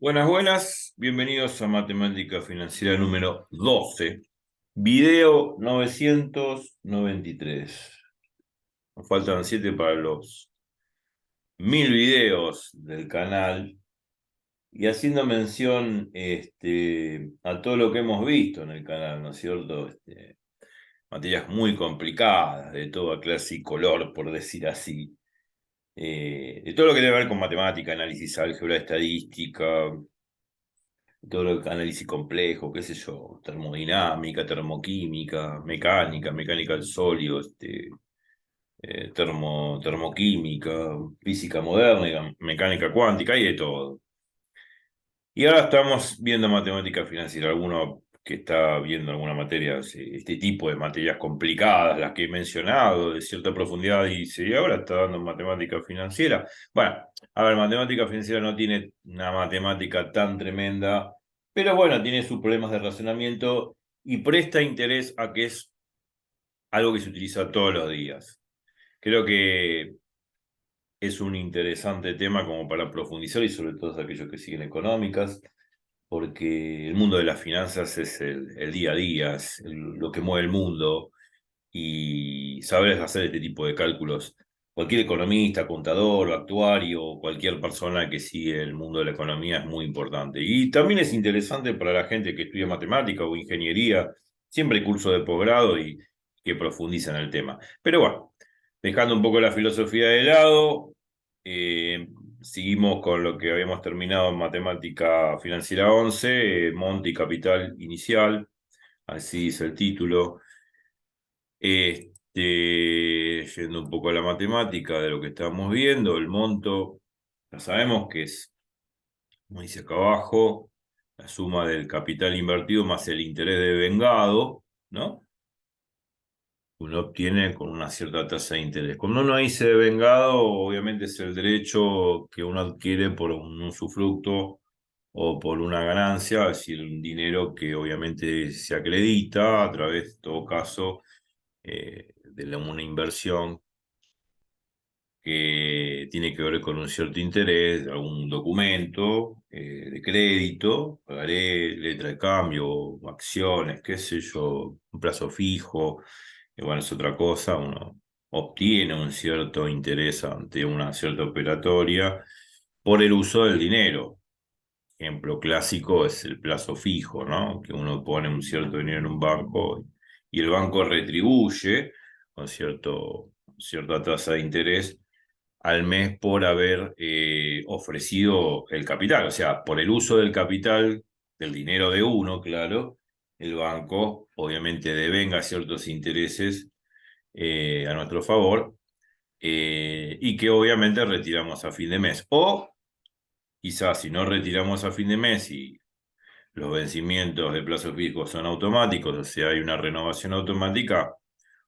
Buenas, buenas, bienvenidos a Matemática Financiera número 12, video 993. Nos faltan 7 para los 1000 videos del canal y haciendo mención a todo lo que hemos visto en el canal, ¿no es cierto? Materias muy complicadas, de toda clase y color, por decir así. De todo lo que tiene que ver con matemática, análisis, álgebra, estadística, todo lo que análisis complejo, qué sé yo, termodinámica, termoquímica, mecánica del sólido, termoquímica, física moderna, mecánica cuántica, y de todo. Y ahora estamos viendo matemática financiera. Alguno que está viendo alguna materia, este tipo de materias complicadas, las que he mencionado, de cierta profundidad, dice, y ahora está dando matemática financiera. Bueno, a ver, matemática financiera no tiene una matemática tan tremenda, pero bueno, tiene sus problemas de razonamiento y presta interés a que es algo que se utiliza todos los días. Creo que es un interesante tema como para profundizar y sobre todo aquellos que siguen económicas, porque el mundo de las finanzas es el día a día, es lo que mueve el mundo y saber hacer este tipo de cálculos. Cualquier economista, contador, actuario, cualquier persona que sigue el mundo de la economía es muy importante. Y también es interesante para la gente que estudia matemática o ingeniería, siempre hay cursos de posgrado y que profundizan el tema. Pero bueno, dejando un poco la filosofía de lado, eh, seguimos con lo que habíamos terminado en Matemática Financiera 11, Monte y Capital Inicial, así dice el título. Yendo un poco a la matemática de lo que estamos viendo, el monto, ya sabemos que es, como dice acá abajo, la suma del capital invertido más el interés de vengado, ¿no? Uno obtiene con una cierta tasa de interés. Cuando uno dice devengado, obviamente es el derecho que uno adquiere por un usufructo o por una ganancia, es decir, un dinero que obviamente se acredita a través, en todo caso, de una inversión que tiene que ver con un cierto interés, algún documento de crédito, pagaré, letra de cambio, acciones, qué sé yo, un plazo fijo, bueno, es otra cosa, uno obtiene un cierto interés ante una cierta operatoria por el uso del dinero. Ejemplo clásico es el plazo fijo, ¿no? Que uno pone un cierto dinero en un banco y el banco retribuye con cierta tasa de interés al mes por haber ofrecido el capital. O sea, por el uso del capital, del dinero de uno, claro, el banco obviamente devenga ciertos intereses a nuestro favor y que obviamente retiramos a fin de mes. O quizás si no retiramos a fin de mes y los vencimientos de plazo fijo son automáticos, o sea, hay una renovación automática,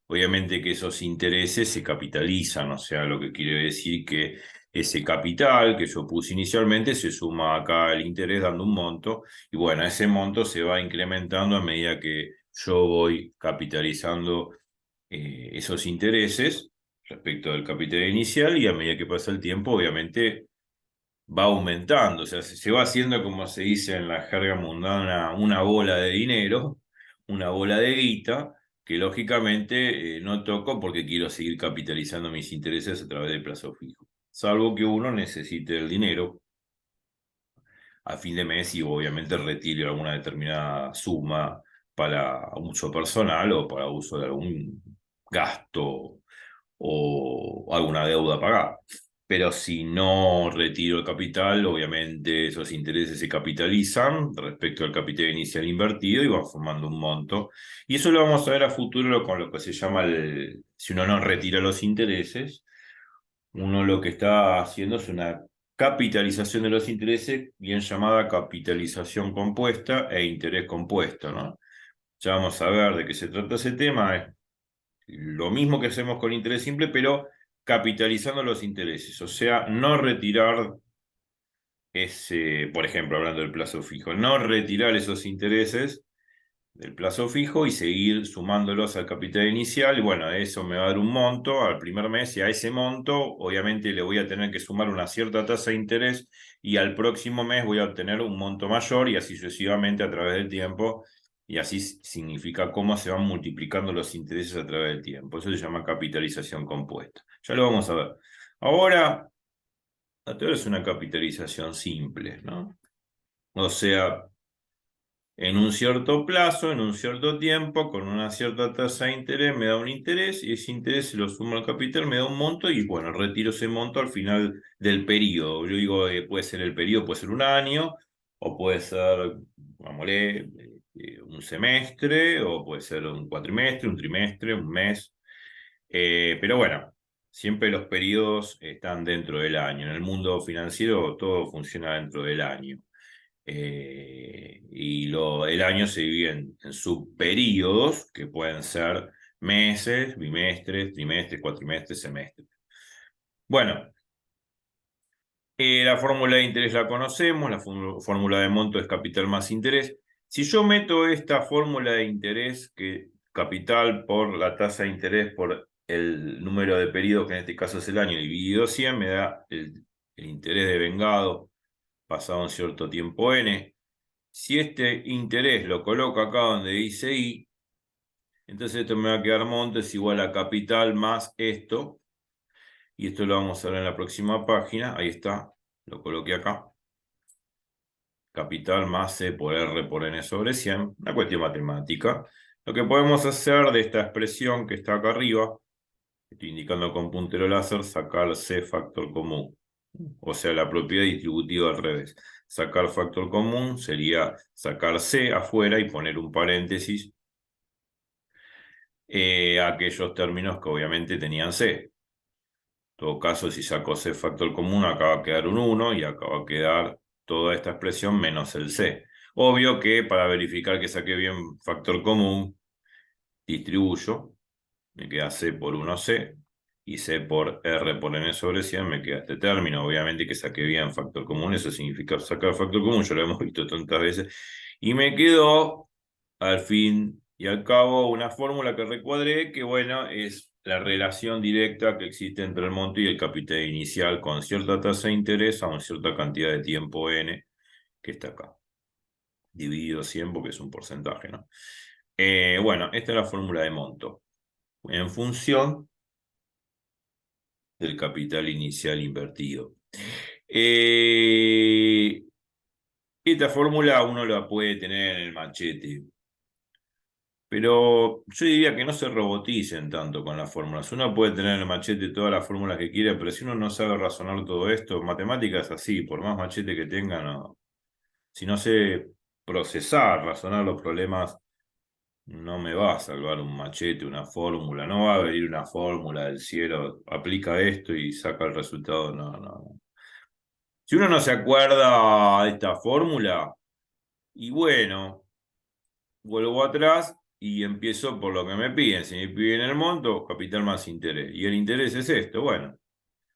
obviamente que esos intereses se capitalizan, o sea, lo que quiere decir que ese capital que yo puse inicialmente se suma acá el interés dando un monto, y bueno, ese monto se va incrementando a medida que yo voy capitalizando esos intereses respecto del capital inicial, y a medida que pasa el tiempo, obviamente va aumentando, o sea, se va haciendo, como se dice en la jerga mundana, una bola de dinero, una bola de guita, que lógicamente no toco porque quiero seguir capitalizando mis intereses a través del plazo fijo, salvo que uno necesite el dinero a fin de mes y obviamente retire alguna determinada suma para uso personal o para uso de algún gasto o alguna deuda pagada. Pero si no retiro el capital, obviamente esos intereses se capitalizan respecto al capital inicial invertido y van formando un monto. Y eso lo vamos a ver a futuro con lo que se llama si uno no retira los intereses, uno lo que está haciendo es una capitalización de los intereses, bien llamada capitalización compuesta e interés compuesto, ¿no? Ya vamos a ver de qué se trata ese tema. Es lo mismo que hacemos con interés simple, pero capitalizando los intereses, o sea, no retirar ese, por ejemplo, hablando del plazo fijo, no retirar esos intereses del plazo fijo y seguir sumándolos al capital inicial. Y bueno, eso me va a dar un monto al primer mes y a ese monto obviamente le voy a tener que sumar una cierta tasa de interés y al próximo mes voy a obtener un monto mayor y así sucesivamente a través del tiempo. Y así significa cómo se van multiplicando los intereses a través del tiempo. Eso se llama capitalización compuesta. Ya lo vamos a ver. Ahora, la teoría es una capitalización simple, ¿no? O sea, en un cierto plazo, en un cierto tiempo, con una cierta tasa de interés, me da un interés y ese interés se lo sumo al capital, me da un monto y bueno, retiro ese monto al final del periodo. Yo digo, puede ser el periodo, puede ser un año, o puede ser, vámonos, un semestre, o puede ser un cuatrimestre, un trimestre, un mes. Pero bueno, siempre los periodos están dentro del año. En el mundo financiero todo funciona dentro del año. El año se divide en subperíodos, que pueden ser meses, bimestres, trimestres, cuatrimestres, semestres. Bueno, la fórmula de interés la conocemos, la fórmula de monto es capital más interés. Si yo meto esta fórmula de interés, que capital por la tasa de interés por el número de periodos, que en este caso es el año, dividido 100, me da el interés devengado pasado un cierto tiempo n. Si este interés lo coloco acá donde dice I, entonces esto me va a quedar monto es igual a capital más esto, y esto lo vamos a ver en la próxima página, ahí está, lo coloqué acá, capital más C por R por N sobre 100, una cuestión matemática. Lo que podemos hacer de esta expresión que está acá arriba, estoy indicando con puntero láser, sacar C factor común, o sea, la propiedad distributiva al revés. Sacar factor común sería sacar C afuera y poner un paréntesis aquellos términos que obviamente tenían C. En todo caso, si saco C factor común, acá va a quedar un 1 y acá va a quedar toda esta expresión menos el C. Obvio que para verificar que saqué bien factor común, distribuyo, me queda C por 1C y C por R por N sobre 100, me queda este término. Obviamente que saqué bien factor común, eso significa sacar factor común, ya lo hemos visto tantas veces. Y me quedó, al fin y al cabo, una fórmula que recuadré, que bueno, es la relación directa que existe entre el monto y el capital inicial con cierta tasa de interés a una cierta cantidad de tiempo n, que está acá, dividido 100 porque es un porcentaje, ¿no? Bueno, esta es la fórmula de monto, en función del capital inicial invertido. Esta fórmula uno la puede tener en el machete, pero yo diría que no se roboticen tanto con las fórmulas. Uno puede tener en el machete todas las fórmulas que quiera, pero si uno no sabe razonar todo esto, matemáticas así, por más machete que tenga, no. Si no sé procesar, razonar los problemas, no me va a salvar un machete, una fórmula, no va a venir una fórmula del cielo, aplica esto y saca el resultado, no, no. Si uno no se acuerda de esta fórmula, y bueno, vuelvo atrás y empiezo por lo que me piden. Si me piden el monto, capital más interés. Y el interés es esto, bueno,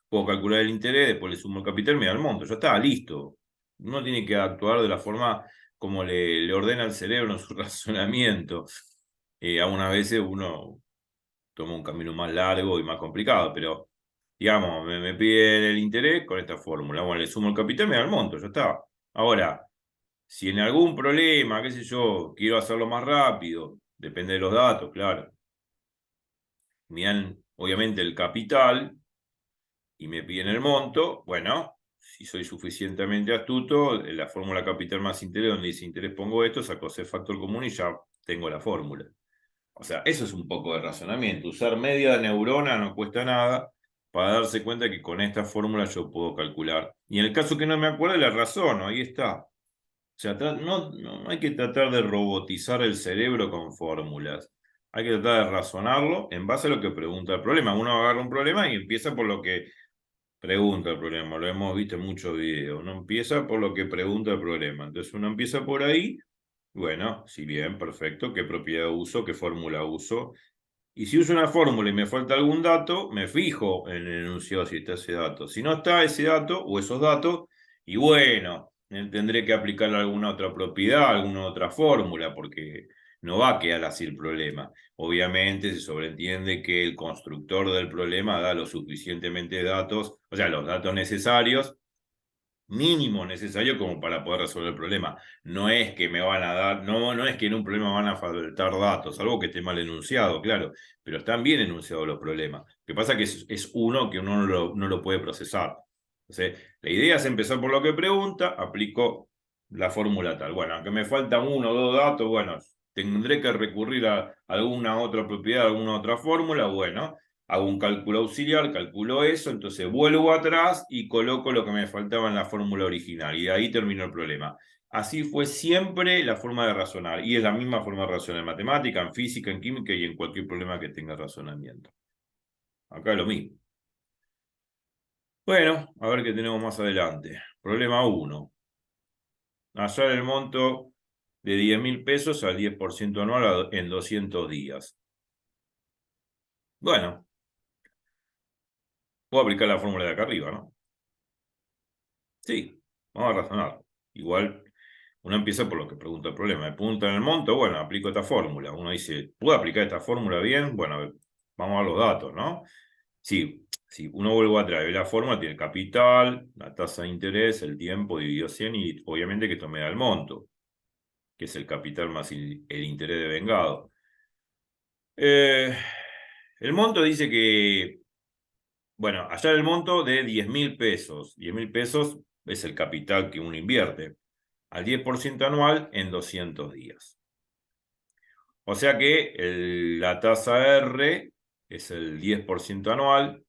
puedo calcular el interés, después le sumo el capital, me da el monto, ya está, listo. Uno tiene que actuar de la forma como le ordena el cerebro en su razonamiento. Algunas veces uno toma un camino más largo y más complicado, pero digamos, me piden el interés con esta fórmula. Bueno, le sumo el capital, me da el monto, ya está. Ahora, si en algún problema, qué sé yo, quiero hacerlo más rápido, depende de los datos, claro. Me dan, obviamente, el capital y me piden el monto. Bueno, si soy suficientemente astuto, en la fórmula capital más interés, donde dice interés pongo esto, saco C factor común y ya tengo la fórmula. O sea, eso es un poco de razonamiento. Usar media neurona no cuesta nada para darse cuenta que con esta fórmula yo puedo calcular. Y en el caso que no me acuerde, la razono, ahí está. O sea, no hay que tratar de robotizar el cerebro con fórmulas. Hay que tratar de razonarlo en base a lo que pregunta el problema. Uno agarra un problema y empieza por lo que pregunta el problema. Lo hemos visto en muchos videos. Uno empieza por lo que pregunta el problema. Entonces uno empieza por ahí. Bueno, si bien, perfecto. ¿Qué propiedad uso? ¿Qué fórmula uso? Y si uso una fórmula y me falta algún dato, me fijo en el enunciado si está ese dato. Si no está ese dato o esos datos, y bueno, tendré que aplicar alguna otra propiedad, alguna otra fórmula, porque no va a quedar así el problema. Obviamente se sobreentiende que el constructor del problema da lo suficientemente datos, o sea, los datos necesarios, mínimo necesario como para poder resolver el problema. No es que me van a dar, no es que en un problema van a faltar datos, algo que esté mal enunciado, claro, pero están bien enunciados los problemas. Lo que pasa es que es uno que uno no lo puede procesar. Entonces, la idea es empezar por lo que pregunta, aplico la fórmula tal. Bueno, aunque me faltan uno o dos datos, bueno, tendré que recurrir a alguna otra propiedad, alguna otra fórmula, bueno, hago un cálculo auxiliar, calculo eso, entonces vuelvo atrás y coloco lo que me faltaba en la fórmula original y de ahí terminó el problema. Así fue siempre la forma de razonar y es la misma forma de razonar en matemática, en física, en química y en cualquier problema que tenga razonamiento. Acá lo mismo. Bueno, a ver qué tenemos más adelante. Problema 1. Hallar el monto de 10.000 pesos al 10% anual en 200 días. Bueno, puedo aplicar la fórmula de acá arriba, ¿no? Sí, vamos a razonar. Igual uno empieza por lo que pregunta el problema. Me preguntan el monto, bueno, aplico esta fórmula. Uno dice, ¿puedo aplicar esta fórmula bien? Bueno, a ver, vamos a ver los datos, ¿no? Sí, si uno vuelve atrás, ve la fórmula, tiene el capital, la tasa de interés, el tiempo dividido 100 y obviamente que esto me da el monto, que es el capital más el interés devengado. Eh, el monto dice que, bueno, hallar el monto de 10.000 pesos. 10.000 pesos es el capital que uno invierte al 10% anual en 200 días. O sea que la tasa R es el 10% anual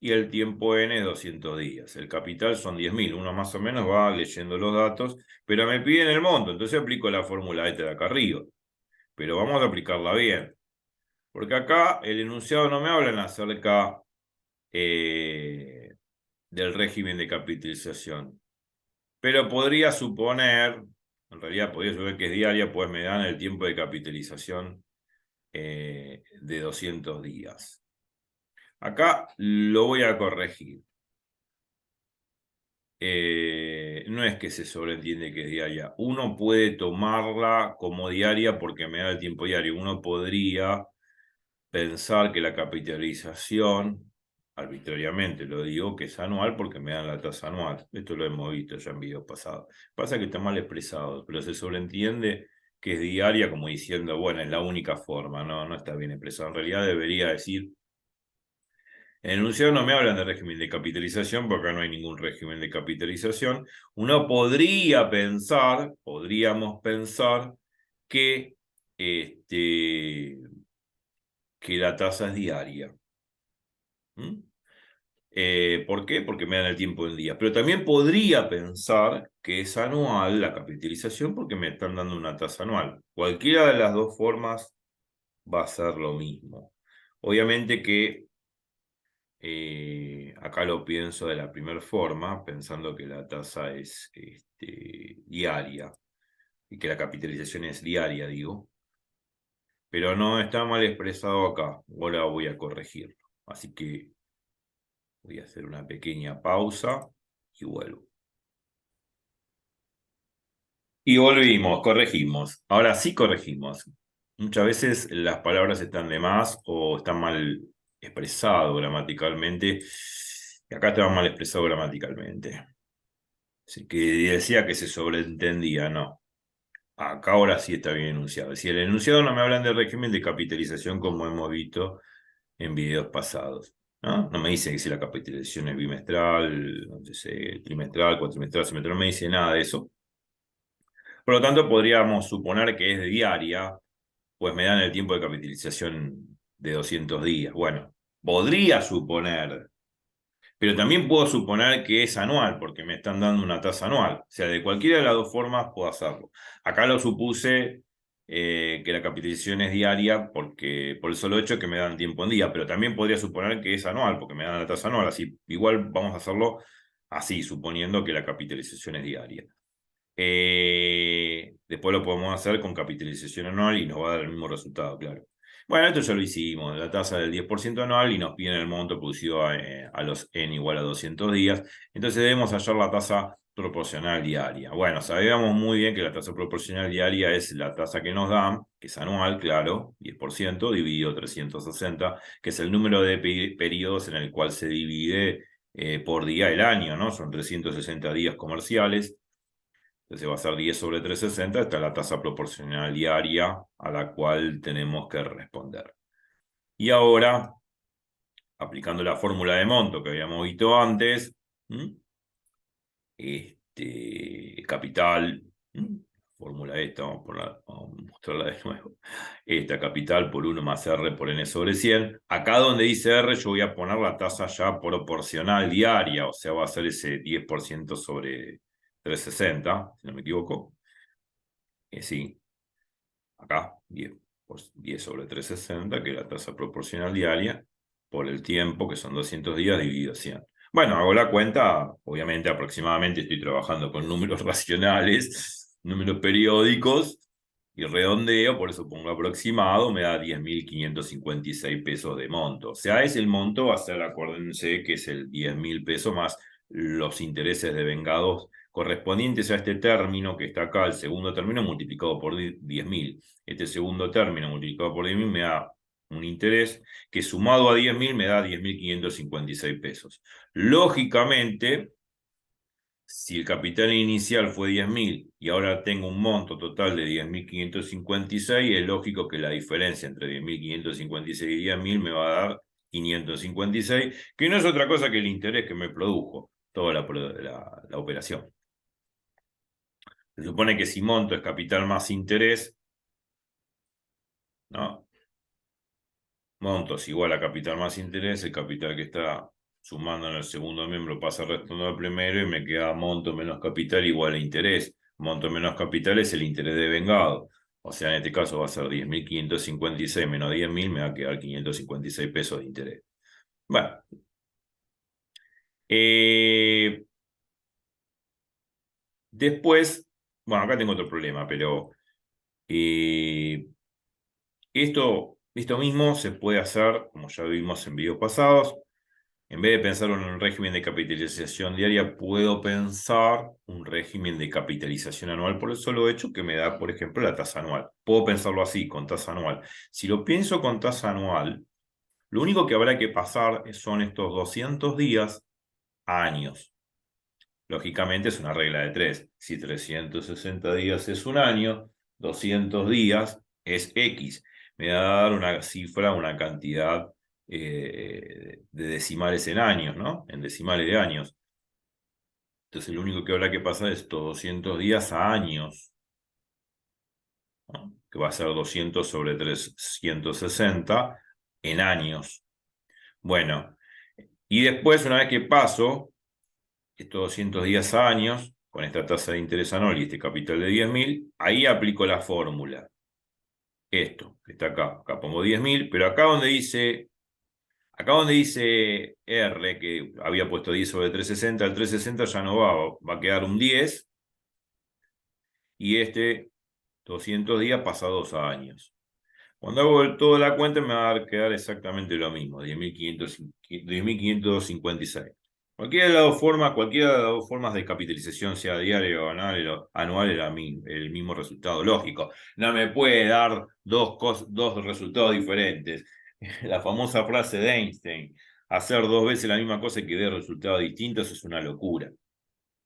y el tiempo N es 200 días. El capital son 10.000. Uno más o menos va leyendo los datos, pero me piden el monto, entonces aplico la fórmula esta de acá arriba. Pero vamos a aplicarla bien. Porque acá el enunciado no me habla acerca eh, del régimen de capitalización. Pero podría suponer, en realidad podría suponer que es diaria, pues me dan el tiempo de capitalización de 200 días. Acá lo voy a corregir. No es que se sobreentiende que es diaria. Uno puede tomarla como diaria porque me da el tiempo diario. Uno podría pensar que la capitalización, arbitrariamente lo digo, que es anual porque me dan la tasa anual. Esto lo hemos visto ya en videos pasados. Pasa que está mal expresado, pero se sobreentiende que es diaria como diciendo, bueno, es la única forma, no está bien expresado. En realidad debería decir, en el enunciado no me hablan de régimen de capitalización porque acá no hay ningún régimen de capitalización. Uno podríamos pensar que que la tasa es diaria. ¿Mm? ¿Por qué? Porque me dan el tiempo en días. Pero también podría pensar que es anual la capitalización porque me están dando una tasa anual. Cualquiera de las dos formas va a ser lo mismo. Obviamente que acá lo pienso de la primera forma, pensando que la tasa es diaria y que la capitalización es diaria, digo. Pero no está mal expresado acá. Ahora voy a corregirlo. Así que voy a hacer una pequeña pausa y vuelvo. Y volvimos, corregimos. Ahora sí corregimos. Muchas veces las palabras están de más o están mal expresado gramaticalmente. Y acá estaba mal expresado gramaticalmente. Así que decía que se sobreentendía, no. Acá ahora sí está bien enunciado. Si el enunciado no me hablan de régimen de capitalización como hemos visto en videos pasados. ¿No? No me dice que si la capitalización es bimestral, no sé, trimestral, cuatrimestral, semestral, no me dice nada de eso. Por lo tanto, podríamos suponer que es diaria, pues me dan el tiempo de capitalización de 200 días. Bueno, podría suponer, pero también puedo suponer que es anual, porque me están dando una tasa anual. O sea, de cualquiera de las dos formas puedo hacerlo. Acá lo supuse que la capitalización es diaria porque por el solo hecho que me dan tiempo en día, pero también podría suponer que es anual, porque me dan la tasa anual. Así, igual vamos a hacerlo así, suponiendo que la capitalización es diaria. Después lo podemos hacer con capitalización anual y nos va a dar el mismo resultado, claro. Bueno, esto ya lo hicimos, la tasa del 10% anual y nos piden el monto producido a los n igual a 200 días. Entonces debemos hallar la tasa proporcional diaria. Bueno, sabíamos muy bien que la tasa proporcional diaria es la tasa que nos dan, que es anual, claro, 10% dividido 360, que es el número de periodos en el cual se divide por día el año, ¿no? Son 360 días comerciales. Entonces va a ser 10 sobre 360, esta es la tasa proporcional diaria a la cual tenemos que responder. Y ahora, aplicando la fórmula de monto que habíamos visto antes, capital, fórmula esta, vamos a mostrarla de nuevo. Esta capital por 1 más R por N sobre 100. Acá donde dice R yo voy a poner la tasa ya proporcional diaria, o sea, va a ser ese 10% sobre 360, si no me equivoco. Sí, acá 10 sobre 360, que es la tasa proporcional diaria, por el tiempo, que son 200 días, dividido 100. Bueno, hago la cuenta, obviamente aproximadamente estoy trabajando con números racionales, números periódicos, y redondeo, por eso pongo aproximado, me da 10.556 pesos de monto. O sea, es el monto, va a ser, acuérdense, que es el 10.000 pesos más los intereses de vengados correspondientes a este término que está acá, el segundo término multiplicado por 10.000. Este segundo término multiplicado por 10.000 me da un interés que sumado a 10.000 me da 10.556 pesos. Lógicamente, si el capital inicial fue 10.000 y ahora tengo un monto total de 10.556, es lógico que la diferencia entre 10.556 y 10.000 me va a dar 556, que no es otra cosa que el interés que me produjo toda la operación. Se supone que si monto es capital más interés, ¿no? Monto es igual a capital más interés, el capital que está sumando en el segundo miembro pasa restando al primero y me queda monto menos capital igual a interés. Monto menos capital es el interés de vengado. O sea, en este caso va a ser 10.556 menos 10.000, me va a quedar 556 pesos de interés. Bueno. Después, bueno, acá tengo otro problema, pero eh, esto mismo se puede hacer, como ya vimos en videos pasados. En vez de pensar en un régimen de capitalización diaria, puedo pensar un régimen de capitalización anual por el solo hecho que me da, por ejemplo, la tasa anual. Puedo pensarlo así, con tasa anual. Si lo pienso con tasa anual, lo único que habrá que pasar son estos 200 días a años. Lógicamente es una regla de 3. Si 360 días es un año, 200 días es X. Me va a dar una cifra, una cantidad de decimales en años, ¿no? En decimales de años. Entonces lo único que habrá que pasar es estos 200 días a años, ¿no? Que va a ser 200 sobre 360 en años. Bueno, y después, una vez que paso estos 200 días a años, con esta tasa de interés anual y este capital de 10.000, ahí aplico la fórmula. Esto, que está acá. Acá pongo 10.000, pero acá donde dice R, que había puesto 10 sobre 360, el 360 ya no va a quedar un 10, y este 200 días pasa 2 años. Cuando hago toda la cuenta me va a quedar exactamente lo mismo, 10.556. Cualquiera de las dos formas de capitalización, sea diaria o anual, era el mismo resultado lógico. No me puede dar dos resultados diferentes. La famosa frase de Einstein, hacer 2 veces la misma cosa y que dé resultados distintos es una locura.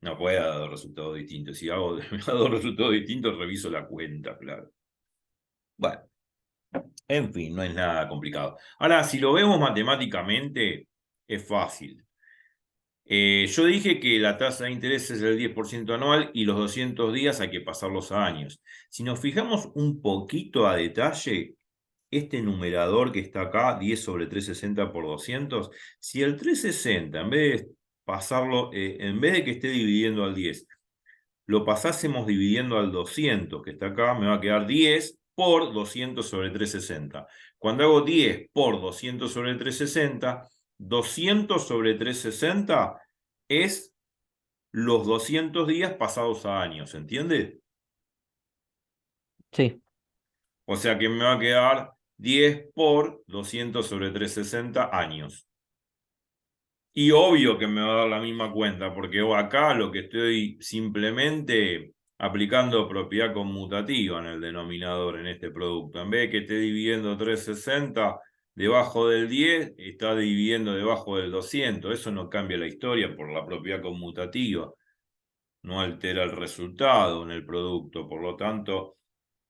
No puede dar 2 resultados distintos. Si hago 2 resultados distintos, reviso la cuenta, claro. Bueno. En fin, no es nada complicado. Ahora, si lo vemos matemáticamente, es fácil. Yo dije que la tasa de interés es el 10% anual y los 200 días hay que pasarlos a años. Si nos fijamos un poquito a detalle, este numerador que está acá, 10 sobre 360 por 200, si el 360, en vez de pasarlo, en vez de que esté dividiendo al 10, lo pasásemos dividiendo al 200, que está acá, me va a quedar 10 por 200 sobre 360. Cuando hago 10 por 200 sobre 360, 200 sobre 360 es los 200 días pasados a años, ¿entiende? Sí, O sea que me va a quedar 10 por 200 sobre 360 años. Y obvio que me va a dar la misma cuenta, porque acá lo que estoy simplemente aplicando propiedad conmutativa en el denominador en este producto. En vez de que esté dividiendo 360 debajo del 10, está dividiendo debajo del 200. Eso no cambia la historia por la propiedad conmutativa. No altera el resultado en el producto. Por lo tanto,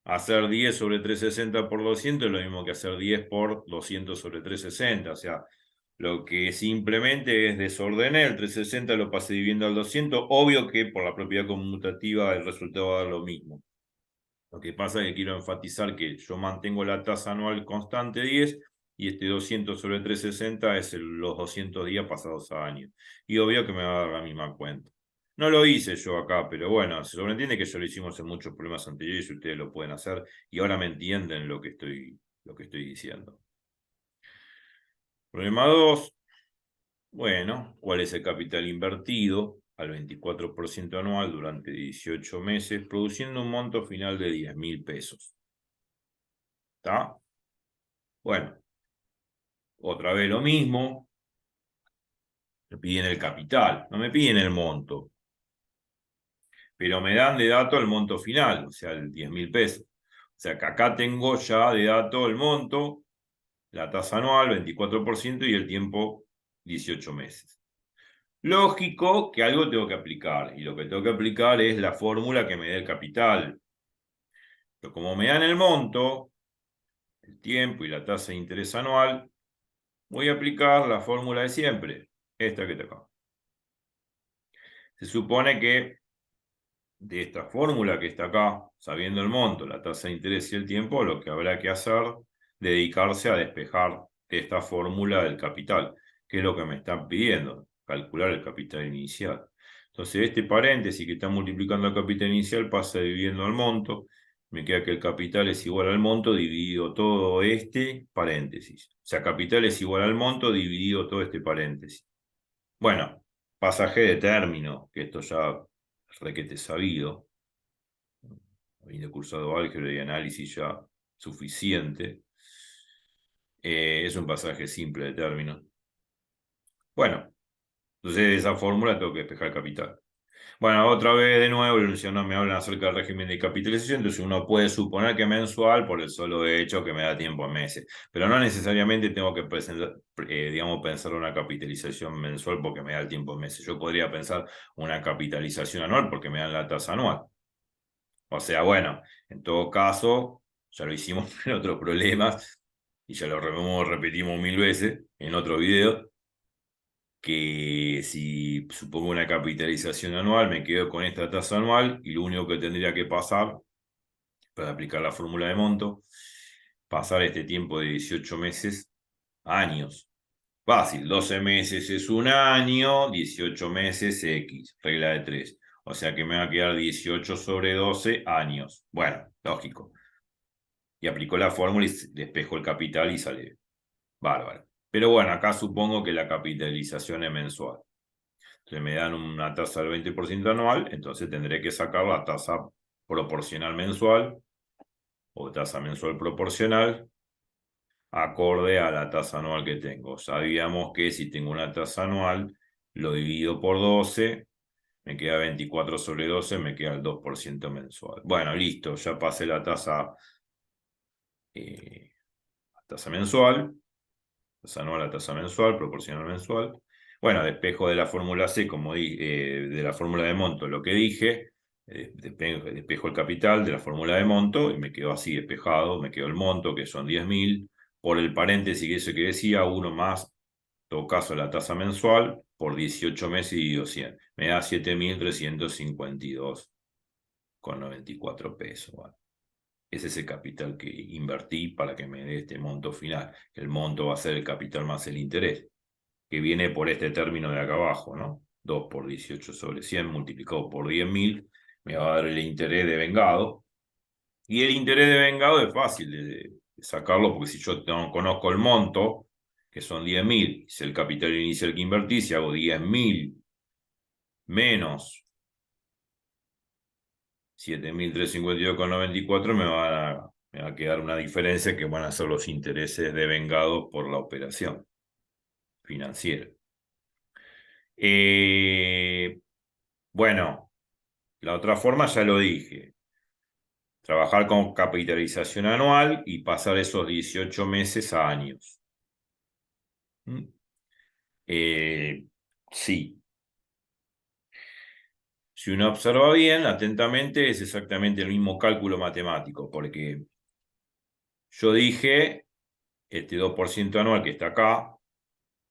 hacer 10 sobre 360 por 200 es lo mismo que hacer 10 por 200 sobre 360. O sea, lo que simplemente es desordené, el 360 lo pasé dividiendo al 200. Obvio que por la propiedad conmutativa el resultado va a dar lo mismo. Lo que pasa es que quiero enfatizar que yo mantengo la tasa anual constante 10 y este 200 sobre 360 es los 200 días pasados a años. Y obvio que me va a dar la misma cuenta. No lo hice yo acá, pero bueno, se sobreentiende que ya lo hicimos en muchos problemas anteriores y ustedes lo pueden hacer y ahora me entienden lo que estoy diciendo. Problema 2. Bueno, ¿cuál es el capital invertido al 24% anual durante 18 meses, produciendo un monto final de 10.000 pesos? ¿Está? Bueno, otra vez lo mismo. Me piden el capital, no me piden el monto, pero me dan de dato el monto final, o sea, el 10.000 pesos. O sea, que acá tengo ya de dato el monto, la tasa anual, 24% y el tiempo, 18 meses. Lógico que algo tengo que aplicar, y lo que tengo que aplicar es la fórmula que me dé el capital. Pero como me dan el monto, el tiempo y la tasa de interés anual, voy a aplicar la fórmula de siempre, esta que está acá. Se supone que de esta fórmula que está acá, sabiendo el monto, la tasa de interés y el tiempo, lo que habrá que hacer, dedicarse a despejar esta fórmula del capital, que es lo que me están pidiendo, calcular el capital inicial. Entonces, este paréntesis que está multiplicando el capital inicial pasa dividiendo el monto, me queda que el capital es igual al monto dividido todo este paréntesis. O sea, capital es igual al monto dividido todo este paréntesis. Bueno, pasaje de término, que esto ya es requete sabido. Habiendo cursado álgebra y análisis ya suficiente. Es un pasaje simple de términos. Bueno, entonces de esa fórmula tengo que despejar capital. Bueno, otra vez de nuevo, no me hablan acerca del régimen de capitalización, entonces uno puede suponer que mensual por el solo hecho que me da tiempo a meses, pero no necesariamente tengo que digamos, pensar una capitalización mensual porque me da el tiempo a meses. Yo podría pensar una capitalización anual porque me dan la tasa anual. O sea, bueno, en todo caso, ya lo hicimos en otros problemas y ya lo repetimos 1000 veces en otro video, que si supongo una capitalización anual, me quedo con esta tasa anual y lo único que tendría que pasar para aplicar la fórmula de monto, pasar este tiempo de 18 meses a años. Fácil, 12 meses es un año, 18 meses X, regla de 3. O sea que me va a quedar 18 sobre 12 años. Bueno, lógico. Y aplicó la fórmula y despejó el capital y sale bárbaro. Pero bueno, acá supongo que la capitalización es mensual. Entonces me dan una tasa del 20% anual, entonces tendré que sacar la tasa proporcional mensual o tasa mensual proporcional acorde a la tasa anual que tengo. Sabíamos que si tengo una tasa anual, lo divido por 12, me queda 24 sobre 12, me queda el 2% mensual. Bueno, listo, ya pasé la tasa mensual, tasa anual a tasa mensual, proporcional mensual. Bueno, despejo de la fórmula C, como de la fórmula de monto, lo que dije, despejo el capital de la fórmula de monto y me quedó así despejado, me quedó el monto, que son 10.000, por el paréntesis que eso que decía, uno más, en todo caso la tasa mensual, por 18 meses y 100. Me da 7.352,94 pesos. Bueno, ese es el capital que invertí para que me dé este monto final. El monto va a ser el capital más el interés, que viene por este término de acá abajo, ¿no? 2 por 18 sobre 100 multiplicado por 10.000 me va a dar el interés de vengado. Y el interés de vengado es fácil de sacarlo porque si yo no conozco el monto, que son 10.000, es el capital inicial que invertí, si hago 10.000 menos 7.352,94 me va a dar Me va a quedar una diferencia que van a ser los intereses devengados por la operación financiera. Bueno, la otra forma ya lo dije. Trabajar con capitalización anual y pasar esos 18 meses a años. ¿Mm? Sí. Si uno observa bien, atentamente, es exactamente el mismo cálculo matemático, porque yo dije, este 2% anual que está acá,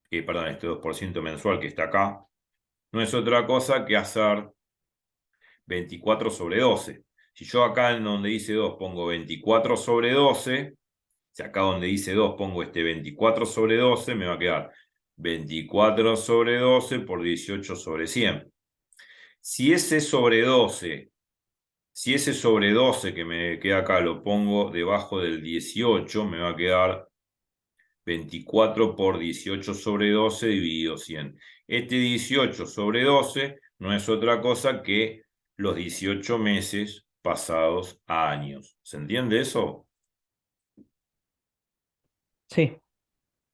perdón, este 2% mensual que está acá, no es otra cosa que hacer 24/12. Si yo acá en donde dice 2 pongo 24/12, si acá donde dice 2 pongo este 24/12, me va a quedar 24/12 por 18/100. Si ese sobre 12, si ese sobre 12 que me queda acá lo pongo debajo del 18, me va a quedar 24 por 18/12 dividido 100. Este 18/12 no es otra cosa que los 18 meses pasados a años. ¿Se entiende eso? Sí,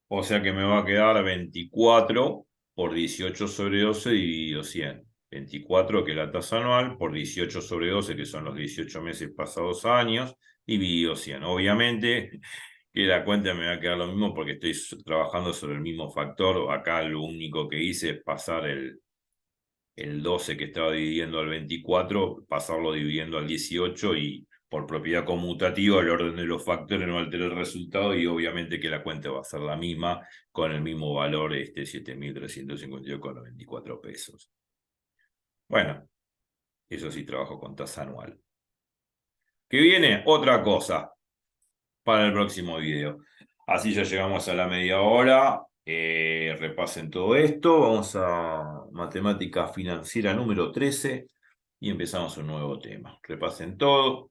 O sea que me va a quedar 24 por 18/12 dividido 100. 24, que es la tasa anual, por 18/12, que son los 18 meses pasados a años, dividido 100. Obviamente que la cuenta me va a quedar lo mismo porque estoy trabajando sobre el mismo factor. Acá lo único que hice es pasar el 12 que estaba dividiendo al 24, pasarlo dividiendo al 18 y por propiedad conmutativa el orden de los factores no altera el resultado y obviamente que la cuenta va a ser la misma con el mismo valor, 7.352,94 pesos. Bueno, eso sí trabajo con tasa anual. ¿Qué viene? Otra cosa para el próximo video. Así ya llegamos a la media hora. Repasen todo esto. Vamos a matemática financiera número 13 y empezamos un nuevo tema. Repasen todo.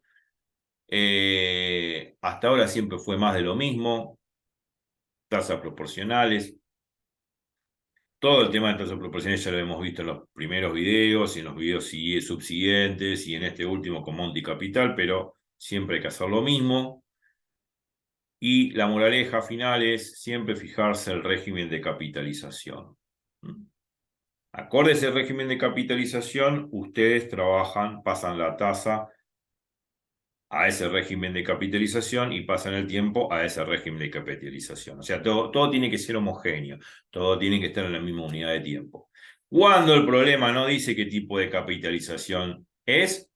Hasta ahora siempre fue más de lo mismo. Tasas proporcionales. Todo el tema de tasas proporcionales ya lo hemos visto en los primeros videos y en los videos subsiguientes y en este último con Monte Capital, pero siempre hay que hacer lo mismo. Y la moraleja final es siempre fijarse el régimen de capitalización. Acorde a ese régimen de capitalización, ustedes trabajan, pasan la tasa a ese régimen de capitalización y pasan el tiempo a ese régimen de capitalización. O sea, todo tiene que ser homogéneo, todo tiene que estar en la misma unidad de tiempo. Cuando el problema no dice qué tipo de capitalización es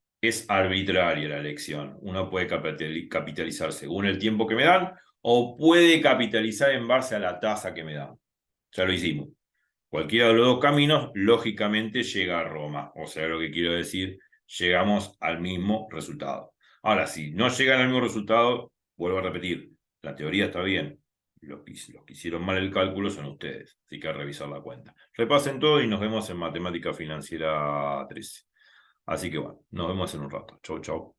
arbitraria la elección. Uno puede capitalizar según el tiempo que me dan o puede capitalizar en base a la tasa que me dan. Ya lo hicimos. Cualquiera de los dos caminos, lógicamente, llega a Roma. O sea, lo que quiero decir, llegamos al mismo resultado. Ahora, si no llegan al mismo resultado, vuelvo a repetir, la teoría está bien. Los que hicieron mal el cálculo son ustedes. Así que hay que revisar la cuenta. Repasen todo y nos vemos en Matemática Financiera 13. Así que bueno, nos vemos en un rato. Chau, chau.